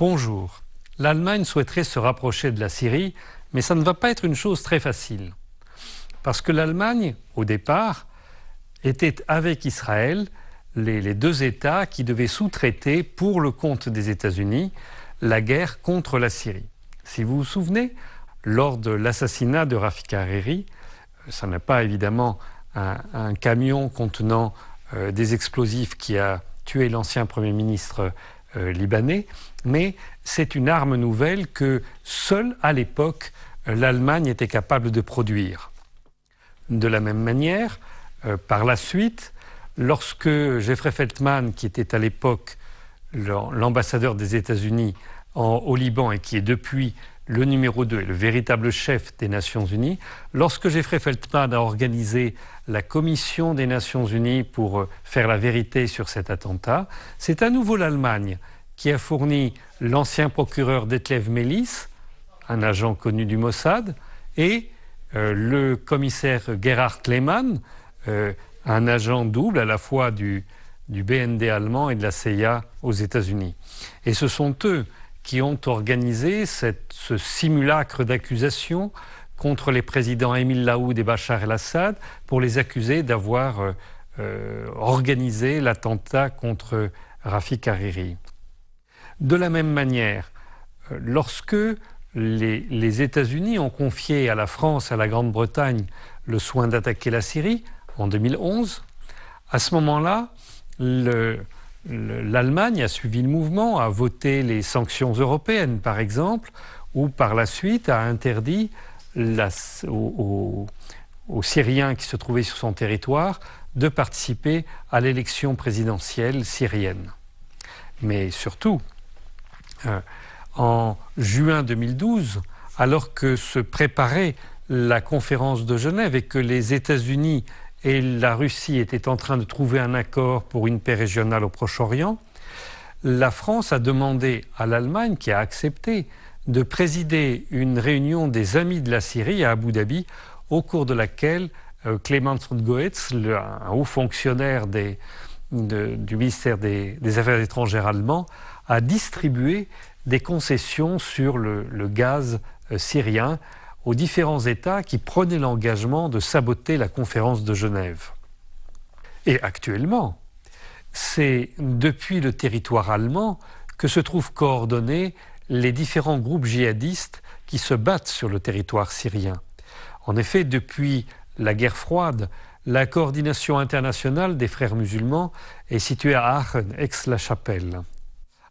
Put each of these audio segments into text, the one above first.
Bonjour. L'Allemagne souhaiterait se rapprocher de la Syrie, mais ça ne va pas être une chose très facile. Parce que l'Allemagne, au départ, était avec Israël les deux États qui devaient sous-traiter pour le compte des États-Unis la guerre contre la Syrie. Si vous vous souvenez, lors de l'assassinat de Rafik Hariri, ça n'est pas évidemment un camion contenant des explosifs qui a tué l'ancien Premier ministre libanais, mais c'est une arme nouvelle que seule à l'époque l'Allemagne était capable de produire. De la même manière, par la suite, lorsque Jeffrey Feltman, qui était à l'époque l'ambassadeur des États-Unis au Liban et qui est depuis le numéro 2 et le véritable chef des Nations Unies, lorsque Jeffrey Feltman a organisé la commission des Nations Unies pour faire la vérité sur cet attentat, c'est à nouveau l'Allemagne qui a fourni l'ancien procureur Detlef Melis, un agent connu du Mossad, et le commissaire Gerhard Lehmann, un agent double à la fois du BND allemand et de la CIA aux États-Unis. Et ce sont eux qui ont organisé ce simulacre d'accusation contre les présidents Émile Laoud et Bachar el-Assad pour les accuser d'avoir organisé l'attentat contre Rafik Hariri. De la même manière, lorsque les États-Unis ont confié à la France et à la Grande-Bretagne le soin d'attaquer la Syrie en 2011, à ce moment-là, l'Allemagne a suivi le mouvement, a voté les sanctions européennes, par exemple, ou par la suite a interdit aux Syriens qui se trouvaient sur son territoire de participer à l'élection présidentielle syrienne. Mais surtout, en juin 2012, alors que se préparait la conférence de Genève et que les États-Unis et la Russie étaient en train de trouver un accord pour une paix régionale au Proche-Orient, la France a demandé à l'Allemagne, qui a accepté, de présider une réunion des Amis de la Syrie à Abu Dhabi, au cours de laquelle Clemens Goetz, un haut fonctionnaire du ministère des Affaires étrangères allemand, a distribué des concessions sur le gaz syrien aux différents États qui prenaient l'engagement de saboter la conférence de Genève. Et actuellement, c'est depuis le territoire allemand que se trouvent coordonnés les différents groupes djihadistes qui se battent sur le territoire syrien. En effet, depuis la guerre froide, la coordination internationale des frères musulmans est située à Aachen, Aix-la-Chapelle.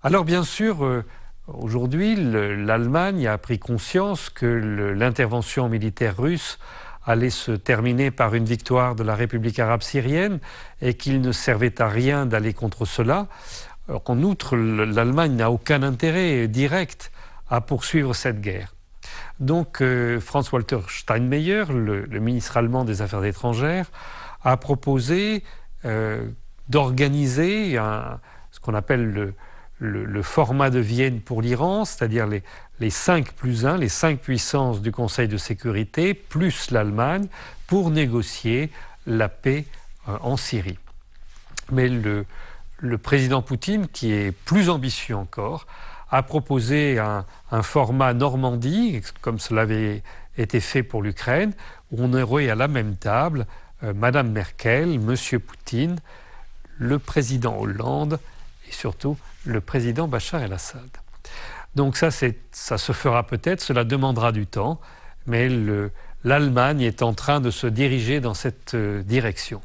Alors bien sûr, aujourd'hui, l'Allemagne a pris conscience que l'intervention militaire russe allait se terminer par une victoire de la République arabe syrienne et qu'il ne servait à rien d'aller contre cela. En outre, l'Allemagne n'a aucun intérêt direct à poursuivre cette guerre. Donc Franz-Walter Steinmeier, le ministre allemand des Affaires étrangères, a proposé d'organiser ce qu'on appelle le format de Vienne pour l'Iran, c'est-à-dire les 5+1, les 5 puissances du Conseil de sécurité, plus l'Allemagne, pour négocier la paix en Syrie. Mais le président Poutine, qui est plus ambitieux encore, a proposé un format Normandie, comme cela avait été fait pour l'Ukraine, où on aurait à la même table Madame Merkel, Monsieur Poutine, le président Hollande et surtout le président Bachar el-Assad. Donc ça se fera peut-être, cela demandera du temps, mais l'Allemagne est en train de se diriger dans cette direction.